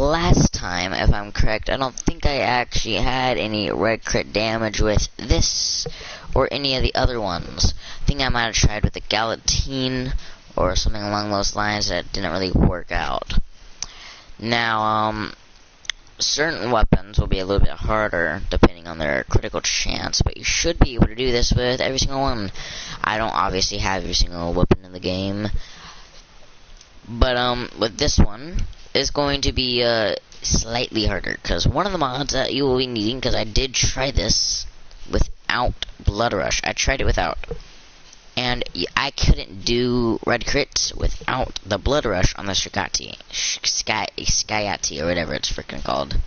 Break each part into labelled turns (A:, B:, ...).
A: last time, if I'm correct, I don't think I actually had any red crit damage with this or any of the other ones. I think I might have tried with the Galatine or something along those lines that didn't really work out. Now, certain weapons will be a little bit harder depending on their critical chance, but you should be able to do this with every single one. I don't obviously have every single weapon in the game, but with this one, it's going to be slightly harder, because one of the mods that you will be needing, because I did try this without Blood Rush. I tried it without, and I couldn't do red crits without the Blood Rush on the Skyati, or whatever it's freaking called.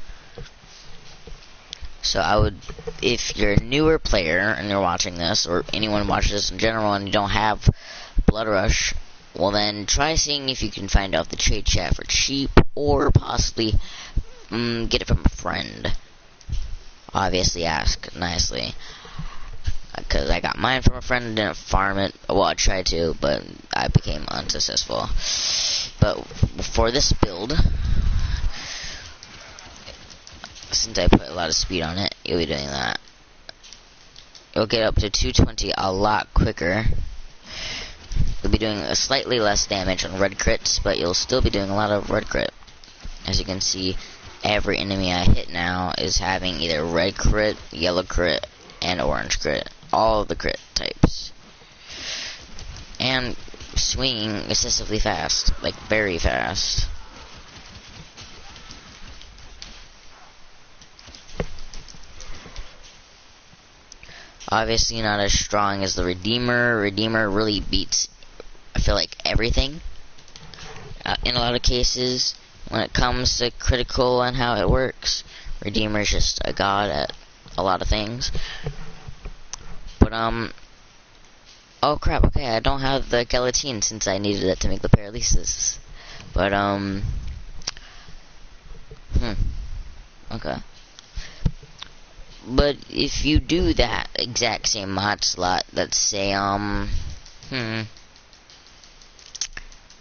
A: So I would, if you're a newer player and you're watching this, or anyone watches this in general and you don't have Blood Rush, well then try seeing if you can find out the trade chat for cheap, or possibly get it from a friend. Obviously ask nicely, because I got mine from a friend and didn't farm it. Well, I tried to, but I became unsuccessful. But for this build, since I put a lot of speed on it, you'll be doing that. You'll get up to 220 a lot quicker. You'll be doing a slightly less damage on red crits, but you'll still be doing a lot of red crit. As you can see, every enemy I hit now is having either red crit, yellow crit, and orange crit. All of the crit types. And swinging excessively fast. Like, very fast. Obviously not as strong as the Redeemer. Redeemer really beats, I feel like, everything. In a lot of cases, when it comes to critical and how it works, Redeemer is just a god at a lot of things. But, oh crap, okay, I don't have the Galatine since I needed it to make the Paralysis. But, okay. But if you do that exact same mod slot, let's say, I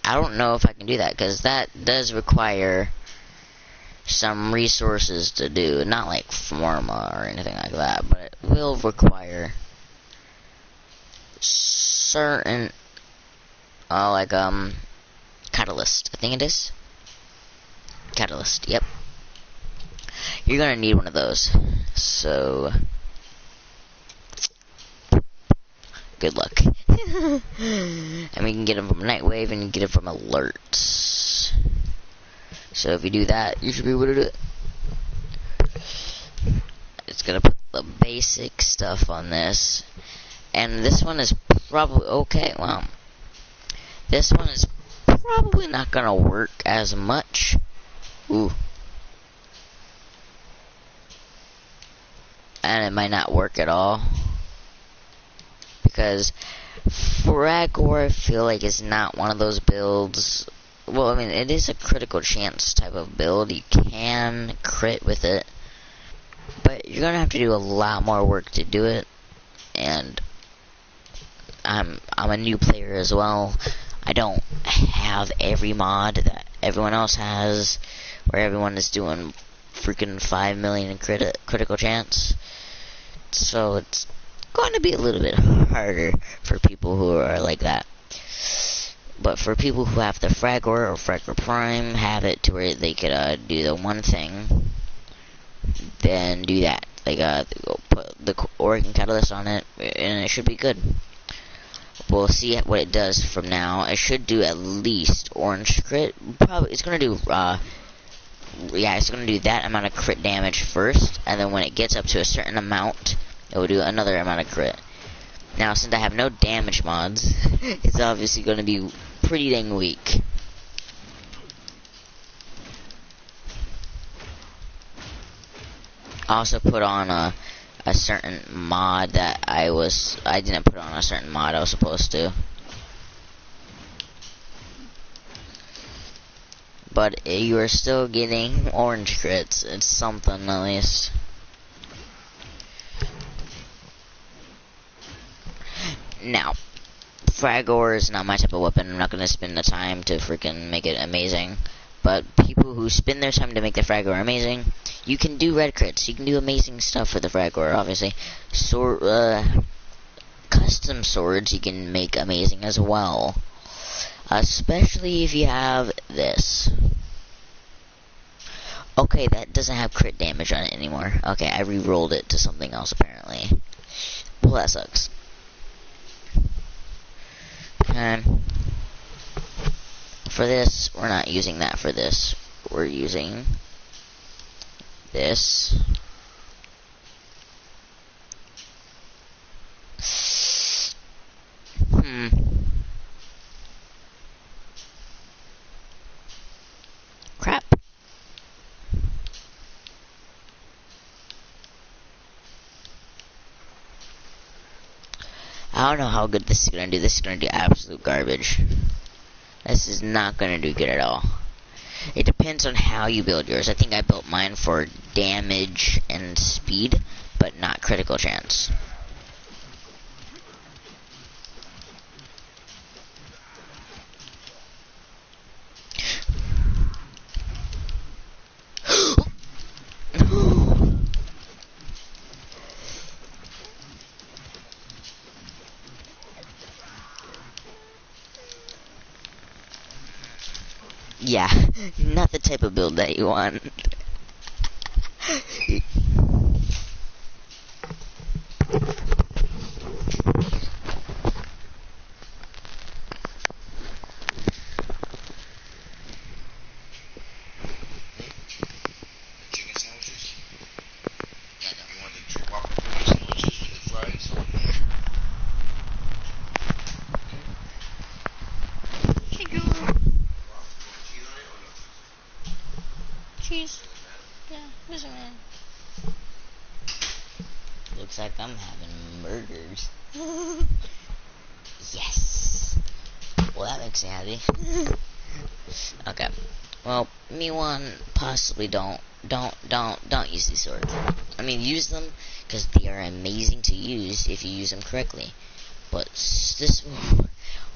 A: don't know if I can do that, because that does require some resources to do. Not like Forma or anything like that, but it will require certain, Catalyst, I think it is. Catalyst, yep. You're gonna need one of those. So, good luck. And we can get them from Nightwave, and you can get them from Alerts. So if you do that, you should be able to do it. It's gonna put the basic stuff on this. And this one is probably, okay, well, this one is probably not gonna work as much. Ooh. And it might not work at all, because Fragor, I feel like, is not one of those builds. Well, I mean, it is a critical chance type of build. You can crit with it, but you're gonna have to do a lot more work to do it. And I'm a new player as well. I don't have every mod that everyone else has, where everyone is doing freaking 5 million in critical chance. So it's going to be a little bit harder for people who are like that. But for people who have the Fragor or Fragor Prime, have it to where they could do the one thing, then do that. Like, put the Oregon Catalyst on it, and it should be good. We'll see what it does from now. It should do at least orange crit. Probably, it's going to do, yeah, it's going to do that amount of crit damage first, and then when it gets up to a certain amount, it will do another amount of crit. Now, since I have no damage mods, it's obviously going to be pretty dang weak. I also put on a certain mod that I didn't put on a certain mod I was supposed to. But you are still getting orange crits. It's something, at least. Now, Fragor is not my type of weapon. I'm not going to spend the time to freaking make it amazing. But people who spend their time to make the Fragor amazing, you can do red crits. You can do amazing stuff with the Fragor, obviously. Custom swords you can make amazing as well. Especially if you have this. Okay, that doesn't have crit damage on it anymore. Okay, I re-rolled it to something else apparently. Well, that sucks. For this, we're not using that for this. We're using this. Crap. I don't know how good this is gonna do. This is gonna do absolute garbage. This is not gonna do good at all. It depends on how you build yours. I think I built mine for damage and speed, but not critical chance. Yeah, not the type of build that you want. Cheese. Yeah, doesn't matter. Looks like I'm having burgers. Yes. Well, that makes me happy. Okay. Well, me one, possibly don't use these swords. I mean, use them because they are amazing to use if you use them correctly. But this will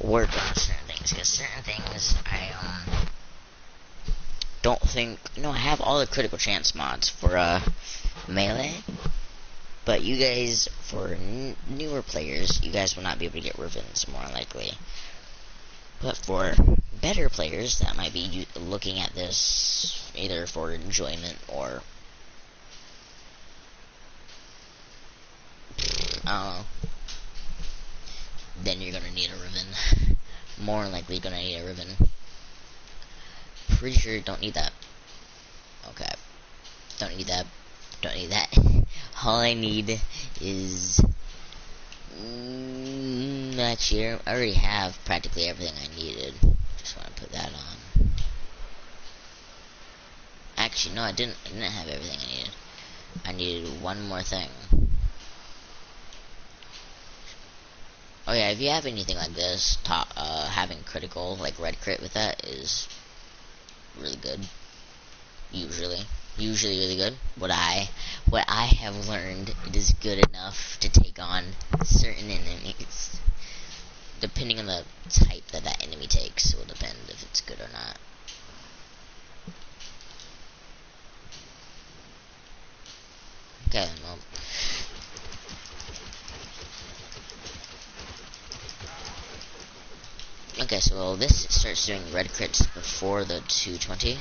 A: work on certain things because certain things I don't think. No, I have all the critical chance mods for melee. But you guys, for newer players, you guys will not be able to get Rivens, more likely. But for better players, that might be looking at this either for enjoyment or I don't know. Then you're gonna need a Riven. More likely gonna need a Riven. Pretty sure you don't need that. Okay. Don't need that. Don't need that. All I need is actually, I already have practically everything I needed. Just want to put that on. Actually, no, I didn't have everything I needed. I needed one more thing. Oh yeah, if you have anything like this, having critical, like red crit with that is really good. Usually really good. What I have learned, it is good enough to take on certain enemies. Depending on the type that enemy takes, it will depend if it's good or not. Okay, well. Okay, so this starts doing red crits before the 220.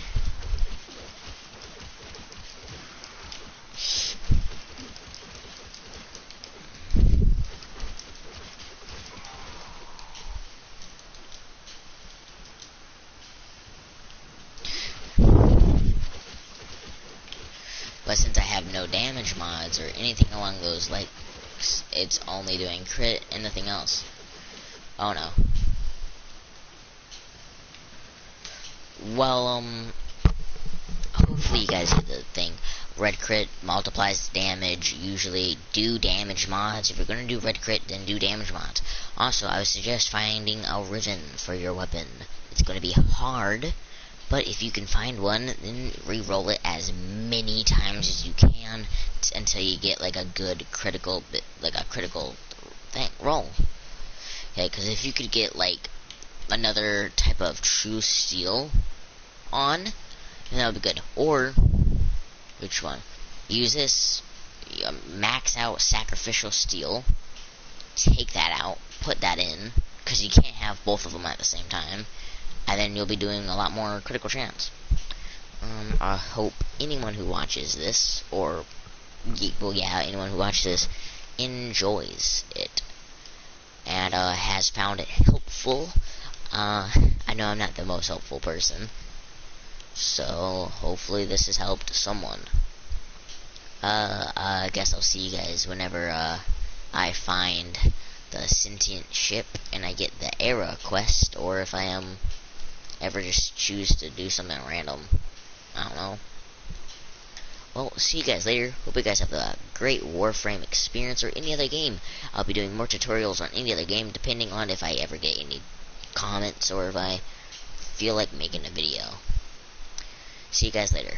A: But since I have no damage mods or anything along those lines, it's only doing crit and nothing else. Oh no. Well, hopefully you guys get the thing. Red crit multiplies damage. Usually do damage mods. If you're gonna do red crit, then do damage mods. Also, I would suggest finding a Riven for your weapon. It's gonna be hard, but if you can find one, then re-roll it as many times as you can until you get like a good critical, roll. Okay, because if you could get like another type of true steel, on, and that would be good. Or, which one? Use this, max out sacrificial steel, take that out, put that in, because you can't have both of them at the same time, and then you'll be doing a lot more critical chance. I hope anyone who watches this, or, well, yeah, anyone who watches this, enjoys it, and has found it helpful. I know I'm not the most helpful person, so hopefully this has helped someone. I guess I'll see you guys whenever I find the sentient ship and I get the era quest, or if I ever just choose to do something random. I don't know. Well, see you guys later. Hope you guys have a great Warframe experience, or any other game. I'll be doing more tutorials on any other game, depending on if I ever get any comments, or if I feel like making a video. See you guys later.